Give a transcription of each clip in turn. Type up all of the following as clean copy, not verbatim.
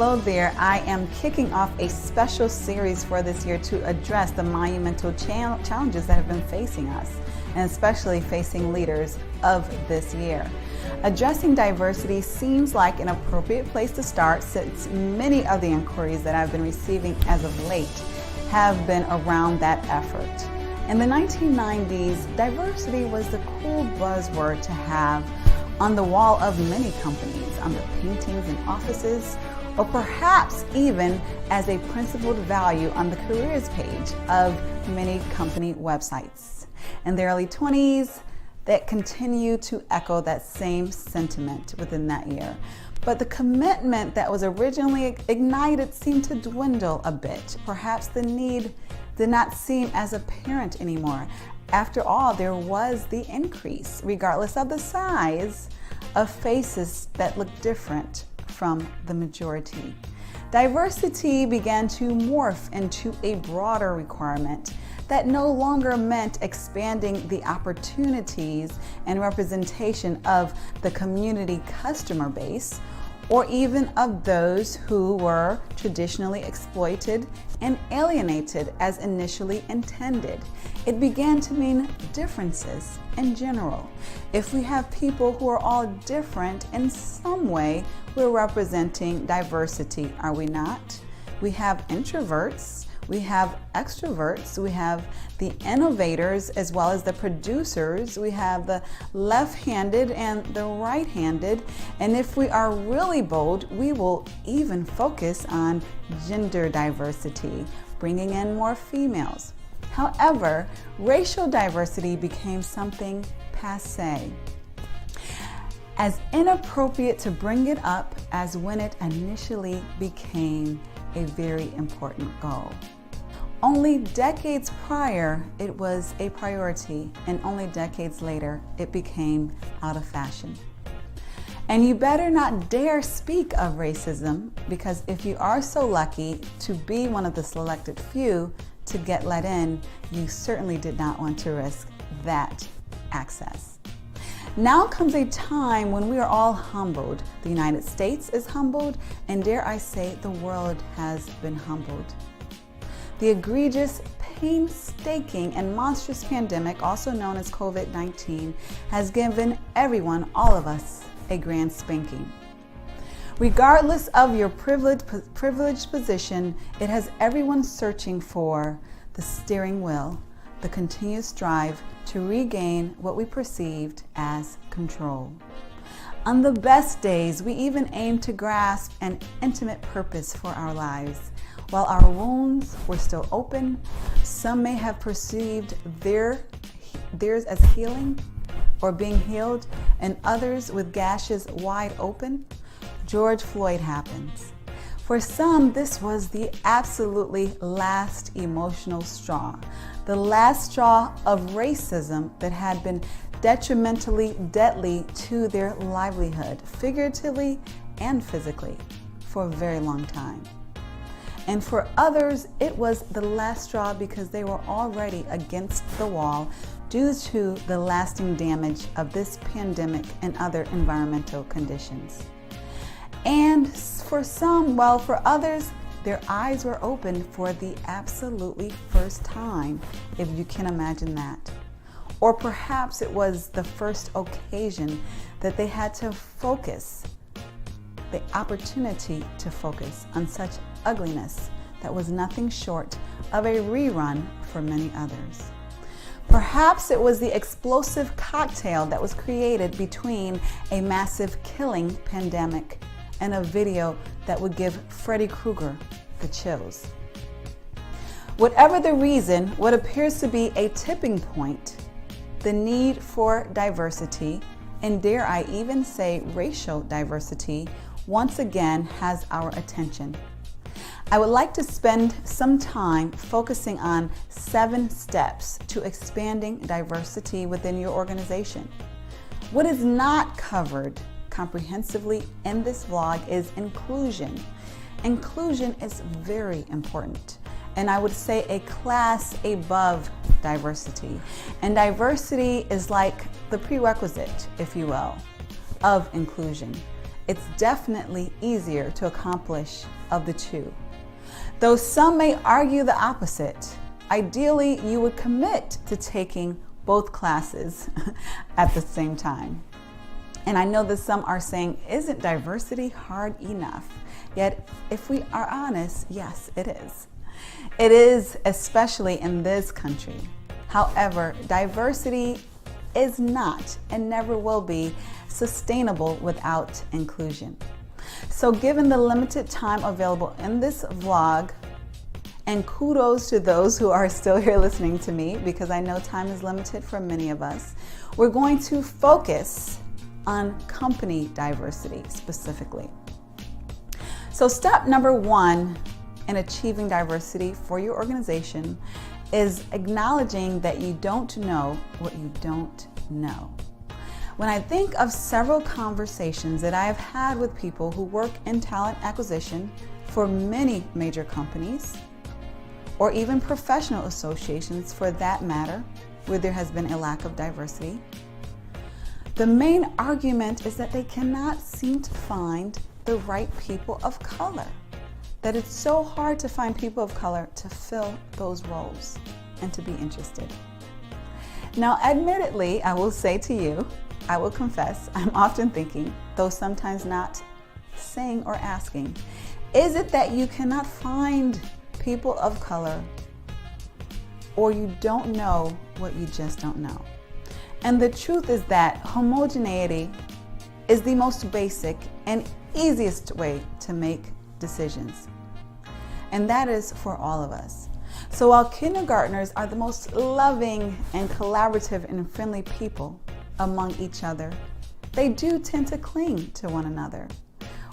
Hello there. I am kicking off a special series for this year to address the monumental challenges that have been facing us, and especially facing leaders of this year. Addressing diversity seems like an appropriate place to start, since many of the inquiries that I've been receiving as of late have been around that effort. In the 1990s, diversity was the cool buzzword to have on the wall of many companies, on the paintings in offices, or perhaps even as a principled value on the careers page of many company websites. In the early 20s, that continue to echo that same sentiment within that year. But the commitment that was originally ignited seemed to dwindle a bit. Perhaps the need did not seem as apparent anymore. After all, there was the increase, regardless of the size, of faces that looked different from the majority. Diversity began to morph into a broader requirement that no longer meant expanding the opportunities and representation of the community customer base, or even of those who were traditionally exploited and alienated as initially intended. It began to mean differences in general. If we have people who are all different in some way, we're representing diversity, are we not? We have introverts, we have extroverts, we have the innovators as well as the producers, we have the left-handed and the right-handed, and if we are really bold, we will even focus on gender diversity, bringing in more females. However, racial diversity became something passé, as inappropriate to bring it up as when it initially became a very important goal. Only decades prior, it was a priority, and only decades later, it became out of fashion. And you better not dare speak of racism, because if you are so lucky to be one of the selected few to get let in, you certainly did not want to risk that access. Now comes a time when we are all humbled. The United States is humbled, and dare I say, the world has been humbled. The egregious, painstaking, and monstrous pandemic, also known as COVID-19, has given everyone, all of us, a grand spanking. Regardless of your privileged position, it has everyone searching for the steering wheel, the continuous drive to regain what we perceived as control. On the best days, we even aim to grasp an intimate purpose for our lives. While our wounds were still open, some may have perceived theirs as healing or being healed, and others with gashes wide open. George Floyd happens. For some, this was the absolutely last emotional straw, the last straw of racism that had been detrimentally deadly to their livelihood, figuratively and physically, for a very long time. And for others, it was the last straw because they were already against the wall due to the lasting damage of this pandemic and other environmental conditions. And for some, well, for others, their eyes were opened for the absolutely first time, if you can imagine that. Or perhaps it was the first occasion that they had to focus, the opportunity to focus on such ugliness that was nothing short of a rerun for many others. Perhaps it was the explosive cocktail that was created between a massive killing pandemic and a video that would give Freddy Krueger the chills. Whatever the reason, what appears to be a tipping point, the need for diversity, and dare I even say racial diversity, once again has our attention. I would like to spend some time focusing on 7 steps to expanding diversity within your organization. What is not covered comprehensively in this vlog is inclusion. Inclusion is very important, and I would say a class above diversity. And diversity is like the prerequisite, if you will, of inclusion. it's definitely easier to accomplish of the two. Though some may argue the opposite, ideally you would commit to taking both classes at the same time. And I know that some are saying, isn't diversity hard enough? Yet, if we are honest, yes, it is. It is, especially in this country. However, diversity is not and never will be sustainable without inclusion. So given the limited time available in this vlog, and kudos to those who are still here listening to me, because I know time is limited for many of us, we're going to focus on company diversity specifically. So step number one in achieving diversity for your organization is acknowledging that you don't know what you don't know. When I think of several conversations that I have had with people who work in talent acquisition for many major companies, or even professional associations for that matter, where there has been a lack of diversity, the main argument is that they cannot seem to find the right people of color. That it's so hard to find people of color to fill those roles and to be interested. Now, admittedly, I will say to you, I will confess, I'm often thinking, though sometimes not saying or asking, is it that you cannot find people of color, or you don't know what you just don't know? And the truth is that homogeneity is the most basic and easiest way to make decisions. And that is for all of us. So while kindergartners are the most loving and collaborative and friendly people among each other, they do tend to cling to one another.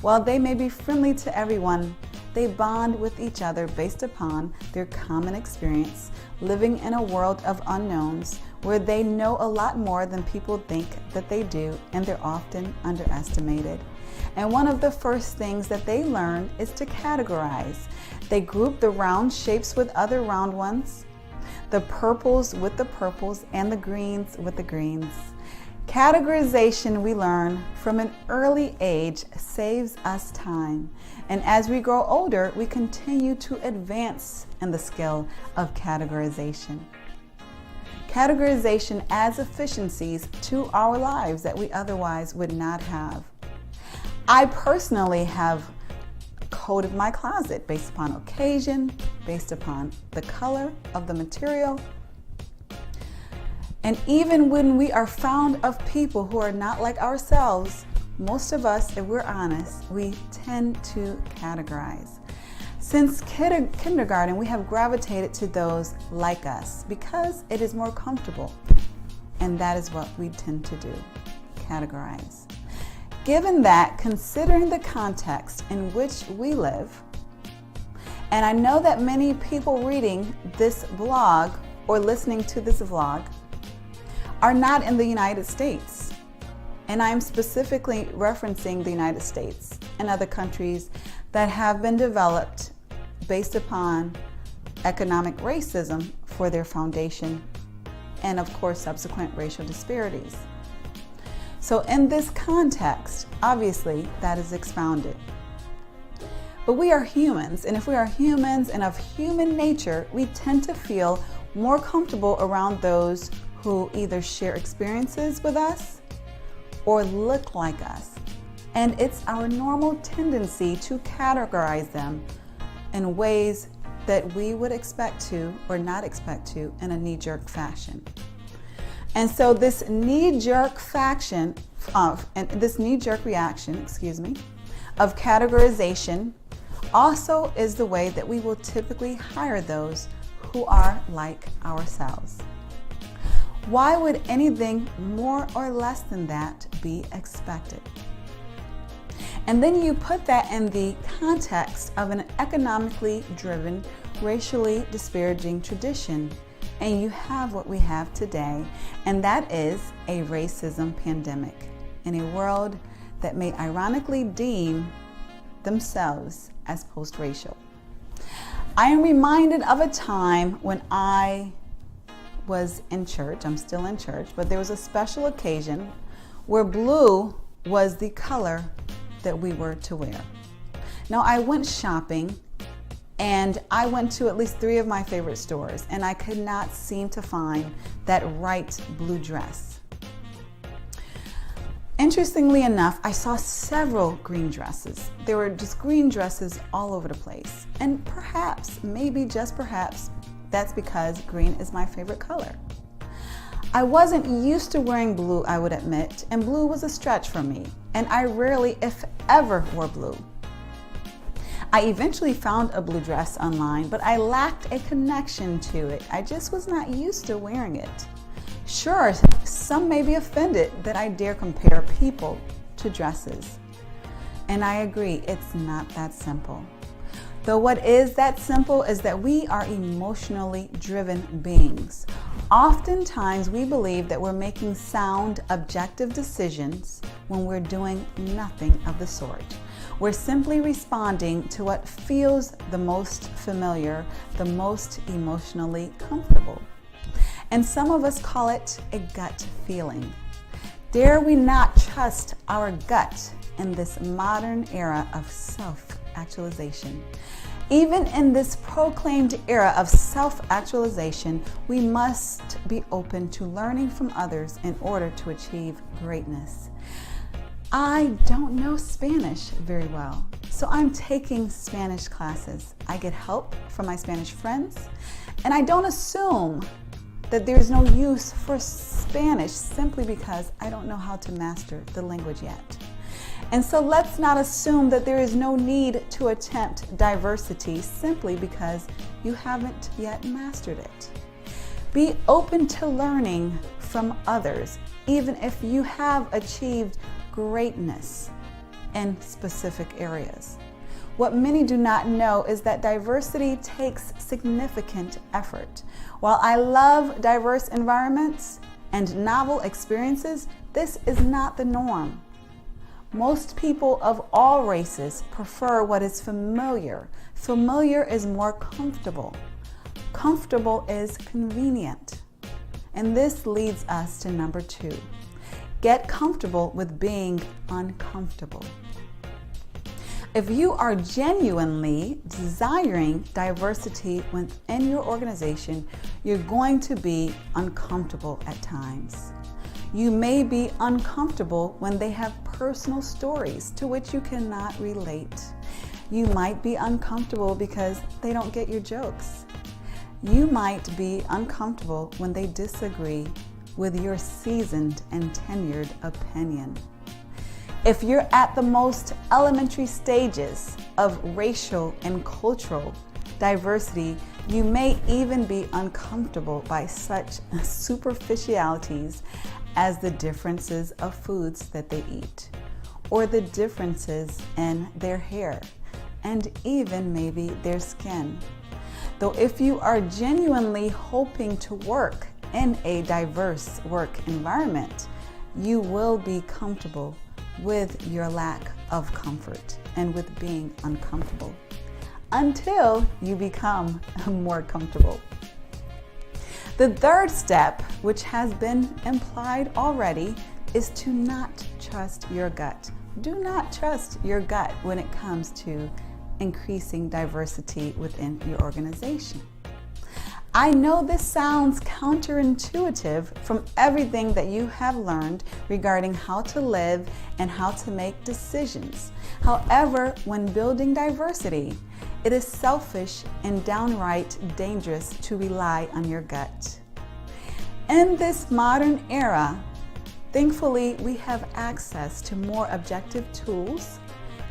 While they may be friendly to everyone, they bond with each other based upon their common experience living in a world of unknowns where they know a lot more than people think that they do, and they're often underestimated. And one of the first things that they learn is to categorize. They group the round shapes with other round ones, the purples with the purples, and the greens with the greens. Categorization, we learn from an early age, saves us time. And as we grow older, we continue to advance in the skill of categorization. Categorization adds efficiencies to our lives that we otherwise would not have. I personally have coded my closet based upon occasion, based upon the color of the material. And even when we are found of people who are not like ourselves, most of us, if we're honest, we tend to categorize. Since kindergarten, we have gravitated to those like us because it is more comfortable. And that is what we tend to do, categorize. Given that, considering the context in which we live, and I know that many people reading this blog or listening to this vlog are not in the United States. And I'm specifically referencing the United States and other countries that have been developed based upon economic racism for their foundation, and of course subsequent racial disparities. So in this context, obviously that is expounded. But we are humans, and if we are humans and of human nature, we tend to feel more comfortable around those who either share experiences with us or look like us. And it's our normal tendency to categorize them in ways that we would expect to or not expect to in a knee-jerk fashion. And so this knee-jerk reaction of categorization also is the way that we will typically hire those who are like ourselves. Why would anything more or less than that be expected? And then you put that in the context of an economically driven, racially disparaging tradition, and you have what we have today, and that is a racism pandemic in a world that may ironically deem themselves as post-racial. I am reminded of a time when I was in church. I'm still in church, but there was a special occasion where blue was the color that we were to wear. Now, I went shopping and I went to at least 3 of my favorite stores, and I could not seem to find that right blue dress. Interestingly enough, I saw several green dresses. There were just green dresses all over the place. And perhaps, maybe just perhaps, that's because green is my favorite color. I wasn't used to wearing blue, I would admit, and blue was a stretch for me, and I rarely, if ever, wore blue. I eventually found a blue dress online, but I lacked a connection to it. I just was not used to wearing it. Sure, some may be offended that I dare compare people to dresses. And I agree, it's not that simple. Though what is that simple is that we are emotionally driven beings. Oftentimes we believe that we're making sound, objective decisions when we're doing nothing of the sort. We're simply responding to what feels the most familiar, the most emotionally comfortable. And some of us call it a gut feeling. Dare we not trust our gut in this modern era of self-actualization? Even in this proclaimed era of self-actualization, we must be open to learning from others in order to achieve greatness. I don't know Spanish very well, so I'm taking Spanish classes. I get help from my Spanish friends, and I don't assume that there's no use for Spanish simply because I don't know how to master the language yet. And so let's not assume that there is no need to attempt diversity simply because you haven't yet mastered it. Be open to learning from others, even if you have achieved greatness in specific areas. What many do not know is that diversity takes significant effort. While I love diverse environments and novel experiences, this is not the norm. Most people of all races prefer what is familiar. Familiar is more comfortable. Comfortable is convenient. And this leads us to number 2. Get comfortable with being uncomfortable. If you are genuinely desiring diversity within your organization, you're going to be uncomfortable at times. You may be uncomfortable when they have personal stories to which you cannot relate. You might be uncomfortable because they don't get your jokes. You might be uncomfortable when they disagree with your seasoned and tenured opinion. If you're at the most elementary stages of racial and cultural diversity, you may even be uncomfortable by such superficialities as the differences of foods that they eat, or the differences in their hair, and even maybe their skin. Though if you are genuinely hoping to work in a diverse work environment, you will be comfortable with your lack of comfort and with being uncomfortable until you become more comfortable. The third step, which has been implied already, is to not trust your gut. Do not trust your gut when it comes to increasing diversity within your organization. I know this sounds counterintuitive from everything that you have learned regarding how to live and how to make decisions. However, when building diversity, it is selfish and downright dangerous to rely on your gut. In this modern era, thankfully, we have access to more objective tools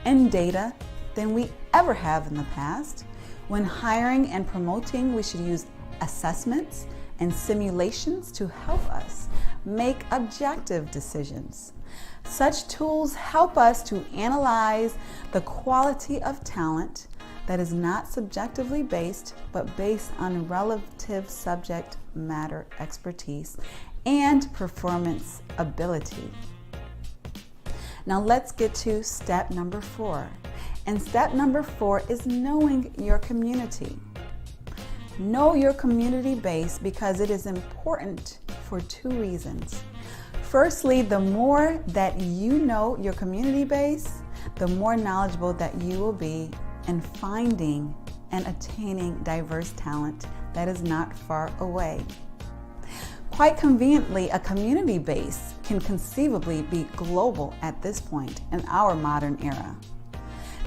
and data than we ever have in the past. When hiring and promoting, we should use assessments and simulations to help us make objective decisions. Such tools help us to analyze the quality of talent that is not subjectively based, but based on relative subject matter expertise and performance ability. Now let's get to step number 4. And step number 4 is knowing your community. Know your community base because it is important for 2 reasons. Firstly, the more that you know your community base, the more knowledgeable that you will be in finding and attaining diverse talent that is not far away. Quite conveniently, a community base can conceivably be global at this point in our modern era.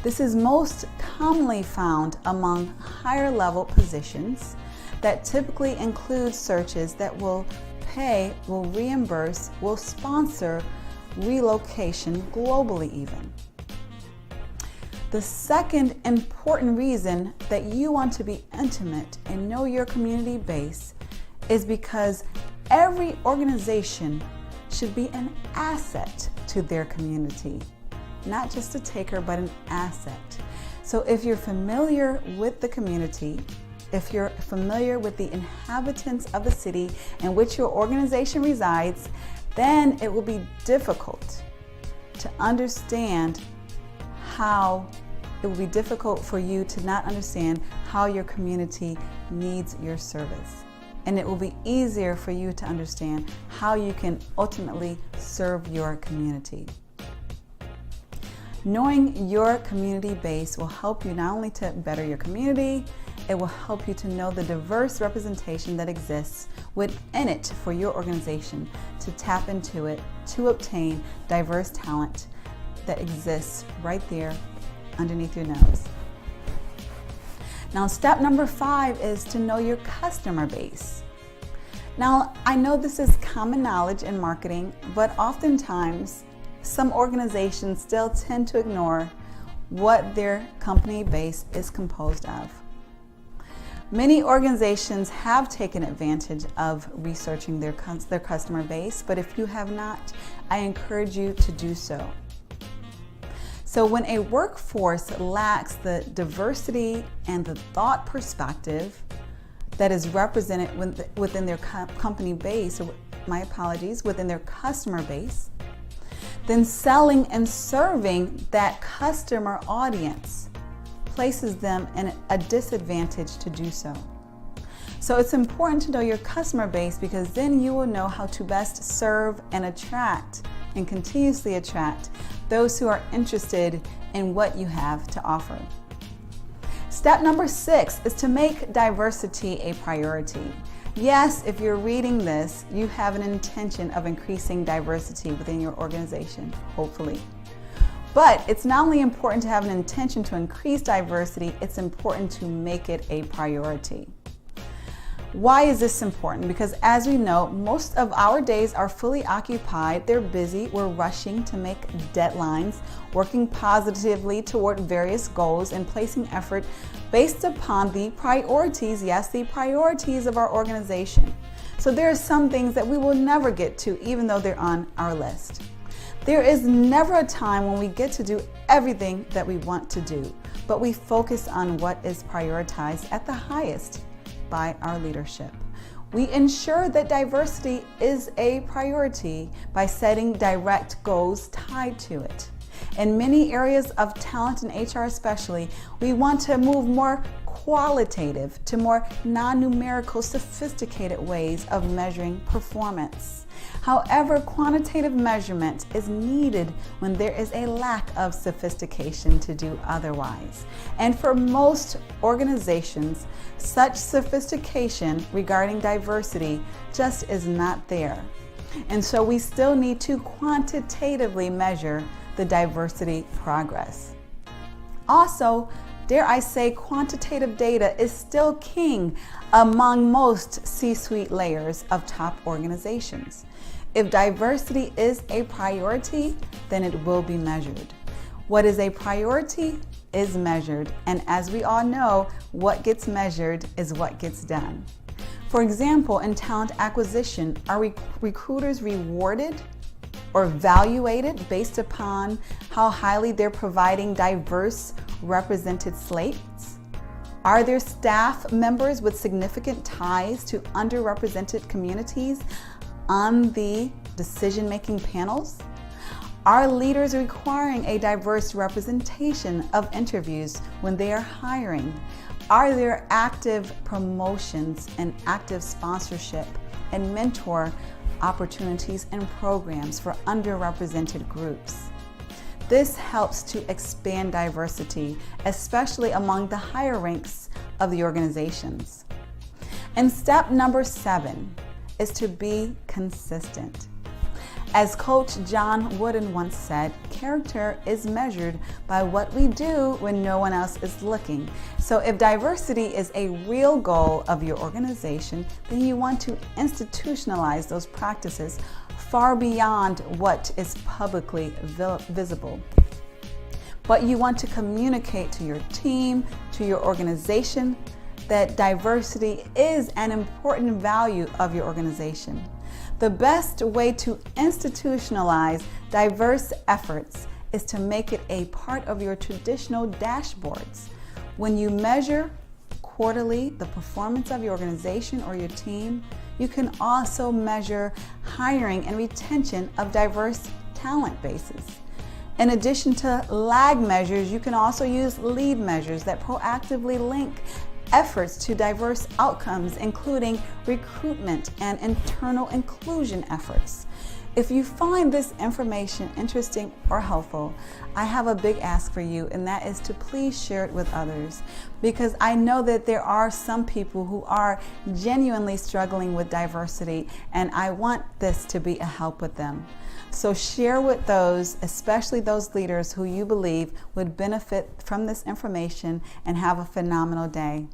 This is most commonly found among higher level positions that typically include searches that will pay, will reimburse, will sponsor relocation globally even. The second important reason that you want to be intimate and know your community base is because every organization should be an asset to their community. Not just a taker, but an asset. So if you're familiar with the community, if you're familiar with the inhabitants of the city in which your organization resides, then it will be difficult to understand it will be difficult for you to not understand how your community needs your service. And it will be easier for you to understand how you can ultimately serve your community. Knowing your community base will help you not only to better your community, it will help you to know the diverse representation that exists within it for your organization, to tap into it, to obtain diverse talent that exists right there underneath your nose. Now, step number 5 is to know your customer base. Now, I know this is common knowledge in marketing, but oftentimes some organizations still tend to ignore what their company base is composed of. Many organizations have taken advantage of researching their customer base, but if you have not, I encourage you to do so. So when a workforce lacks the diversity and the thought perspective that is represented within their company base, or within their customer base, then selling and serving that customer audience places them in a disadvantage to do so. So it's important to know your customer base, because then you will know how to best serve and attract and continuously attract those who are interested in what you have to offer. Step number 6 is to make diversity a priority. Yes, if you're reading this, you have an intention of increasing diversity within your organization, hopefully. But it's not only important to have an intention to increase diversity, it's important to make it a priority. Why is this important? Because as we know, most of our days are fully occupied. They're busy. We're rushing to make deadlines, working positively toward various goals, and placing effort based upon the priorities, yes, the priorities of our organization. So there are some things that we will never get to, even though they're on our list. There is never a time when we get to do everything that we want to do, but we focus on what is prioritized at the highest by our leadership. We ensure that diversity is a priority by setting direct goals tied to it. In many areas of talent and HR especially, we want to move more qualitative to more non-numerical, sophisticated ways of measuring performance. However, quantitative measurement is needed when there is a lack of sophistication to do otherwise. And for most organizations, such sophistication regarding diversity just is not there. And so we still need to quantitatively measure the diversity progress. Also, dare I say, quantitative data is still king among most C-suite layers of top organizations. If diversity is a priority, then it will be measured. What is a priority is measured, and as we all know, what gets measured is what gets done. For example, in talent acquisition, are recruiters rewarded or evaluated based upon how highly they're providing diverse represented slates? Are there staff members with significant ties to underrepresented communities on the decision-making panels? Are leaders requiring a diverse representation of interviews when they are hiring? Are there active promotions and active sponsorship and mentor opportunities and programs for underrepresented groups? This helps to expand diversity, especially among the higher ranks of the organizations. And step number 7 is to be consistent. As Coach John Wooden once said, character is measured by what we do when no one else is looking. So if diversity is a real goal of your organization, then you want to institutionalize those practices far beyond what is publicly visible. But you want to communicate to your team, to your organization, that diversity is an important value of your organization. The best way to institutionalize diverse efforts is to make it a part of your traditional dashboards. When you measure quarterly the performance of your organization or your team, you can also measure hiring and retention of diverse talent bases. In addition to lag measures, you can also use lead measures that proactively link efforts to diverse outcomes, including recruitment and internal inclusion efforts. If you find this information interesting or helpful, I have a big ask for you, and that is to please share it with others, because I know that there are some people who are genuinely struggling with diversity, and I want this to be a help with them. So share with those, especially those leaders who you believe would benefit from this information, and have a phenomenal day.